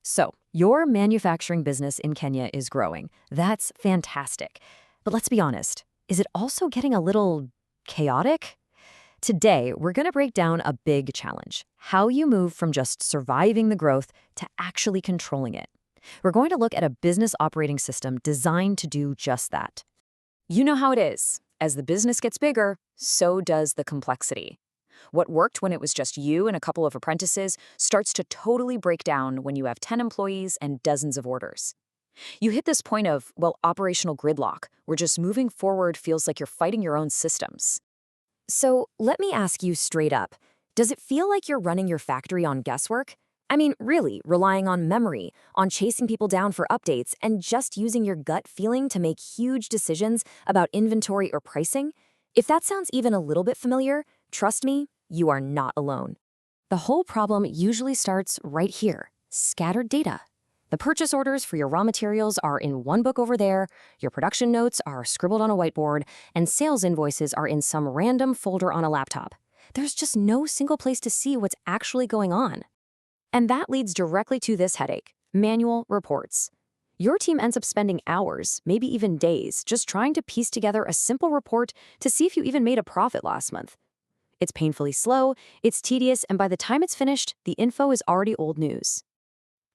So, your manufacturing business in Kenya is growing. That's fantastic. But let's be honest, is it also getting a little chaotic? Today, we're going to break down a big challenge: how you move from just surviving the growth to actually controlling it. We're going to look at a business operating system designed to do just that. You know how it is. As the business gets bigger, so does the complexity. What worked when it was just you and a couple of apprentices starts to totally break down when you have 10 employees and dozens of orders. You hit this point of, well, operational gridlock, where just moving forward feels like you're fighting your own systems. So let me ask you straight up, does it feel like you're running your factory on guesswork? I mean, really, relying on memory, on chasing people down for updates, and just using your gut feeling to make huge decisions about inventory or pricing? If that sounds even a little bit familiar, trust me, you are not alone. The whole problem usually starts right here: scattered data. The purchase orders for your raw materials are in one book over there, your production notes are scribbled on a whiteboard, and sales invoices are in some random folder on a laptop. There's just no single place to see what's actually going on. And that leads directly to this headache: manual reports. Your team ends up spending hours, maybe even days, just trying to piece together a simple report to see if you even made a profit last month. It's painfully slow, it's tedious, and by the time it's finished, the info is already old news.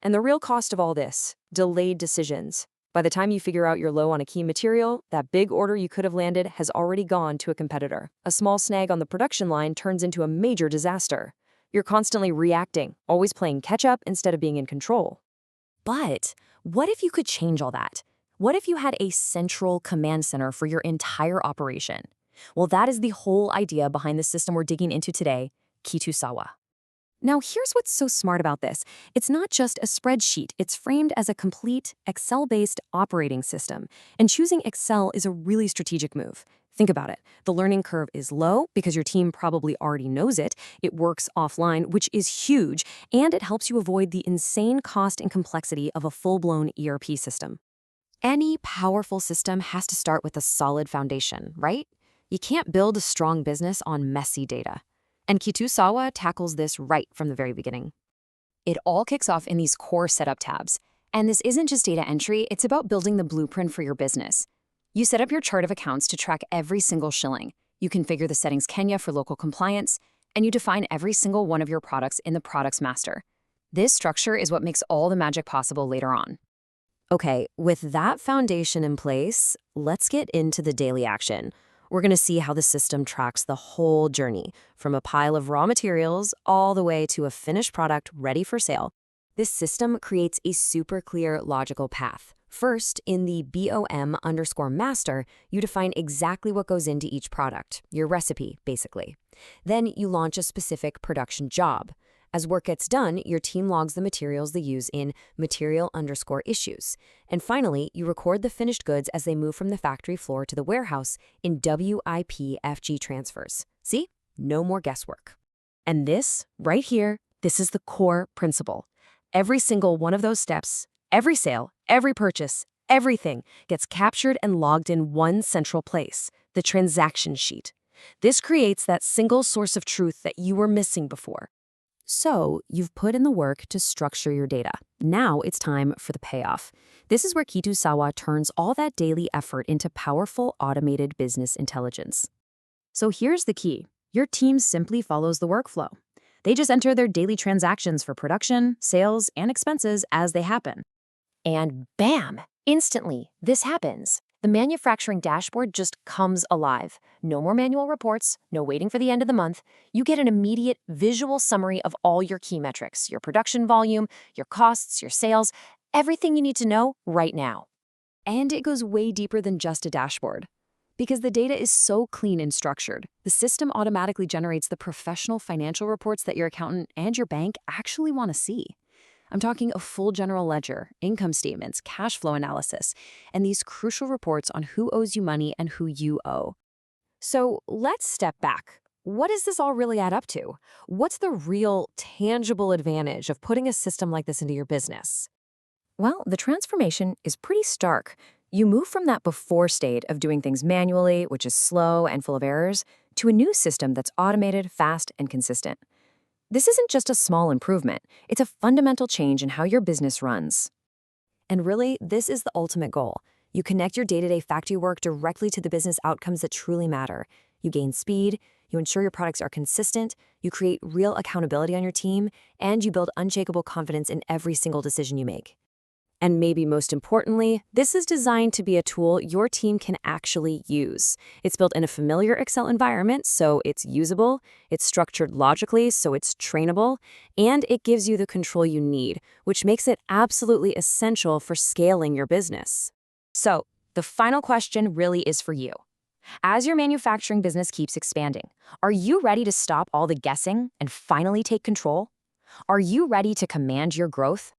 And the real cost of all this: delayed decisions. By the time you figure out you're low on a key material, that big order you could have landed has already gone to a competitor. A small snag on the production line turns into a major disaster. You're constantly reacting, always playing catch-up instead of being in control. But what if you could change all that? What if you had a central command center for your entire operation? Well, that is the whole idea behind the system we're digging into today, Kitu Sawa. Now, here's what's so smart about this. It's not just a spreadsheet. It's framed as a complete Excel-based operating system. And choosing Excel is a really strategic move. Think about it. The learning curve is low because your team probably already knows it. It works offline, which is huge, and it helps you avoid the insane cost and complexity of a full-blown ERP system. Any powerful system has to start with a solid foundation, right? You can't build a strong business on messy data. And Kitu Sawa tackles this right from the very beginning. It all kicks off in these core setup tabs. And this isn't just data entry, it's about building the blueprint for your business. You set up your chart of accounts to track every single shilling. You configure the settings Kenya for local compliance, and you define every single one of your products in the products master. This structure is what makes all the magic possible later on. Okay, with that foundation in place, let's get into the daily action. We're going to see how the system tracks the whole journey, from a pile of raw materials all the way to a finished product ready for sale. This system creates a super clear, logical path. First, in the BOM_master, you define exactly what goes into each product, your recipe, basically. Then you launch a specific production job. As work gets done, your team logs the materials they use in material_issues. And finally, you record the finished goods as they move from the factory floor to the warehouse in WIPFG transfers. See? No more guesswork. And this, right here, this is the core principle. Every single one of those steps, every sale, every purchase, everything gets captured and logged in one central place: the transaction sheet. This creates that single source of truth that you were missing before. So, you've put in the work to structure your data. Now it's time for the payoff. This is where Kitu Sawa turns all that daily effort into powerful, automated business intelligence. So here's the key. Your team simply follows the workflow. They just enter their daily transactions for production, sales, and expenses as they happen. And bam! Instantly, this happens. The manufacturing dashboard just comes alive. No more manual reports, no waiting for the end of the month. You get an immediate visual summary of all your key metrics: your production volume, your costs, your sales, everything you need to know right now. And it goes way deeper than just a dashboard. Because the data is so clean and structured, the system automatically generates the professional financial reports that your accountant and your bank actually want to see. I'm talking a full general ledger, income statements, cash flow analysis, and these crucial reports on who owes you money and who you owe. So let's step back. What does this all really add up to? What's the real, tangible advantage of putting a system like this into your business? Well, the transformation is pretty stark. You move from that before state of doing things manually, which is slow and full of errors, to a new system that's automated, fast, and consistent. This isn't just a small improvement, it's a fundamental change in how your business runs. And really, this is the ultimate goal. You connect your day-to-day factory work directly to the business outcomes that truly matter. You gain speed, you ensure your products are consistent, you create real accountability on your team, and you build unshakable confidence in every single decision you make. And maybe most importantly, this is designed to be a tool your team can actually use. It's built in a familiar Excel environment, so it's usable, it's structured logically, so it's trainable, and it gives you the control you need, which makes it absolutely essential for scaling your business. So, the final question really is for you. As your manufacturing business keeps expanding, are you ready to stop all the guessing and finally take control? Are you ready to command your growth?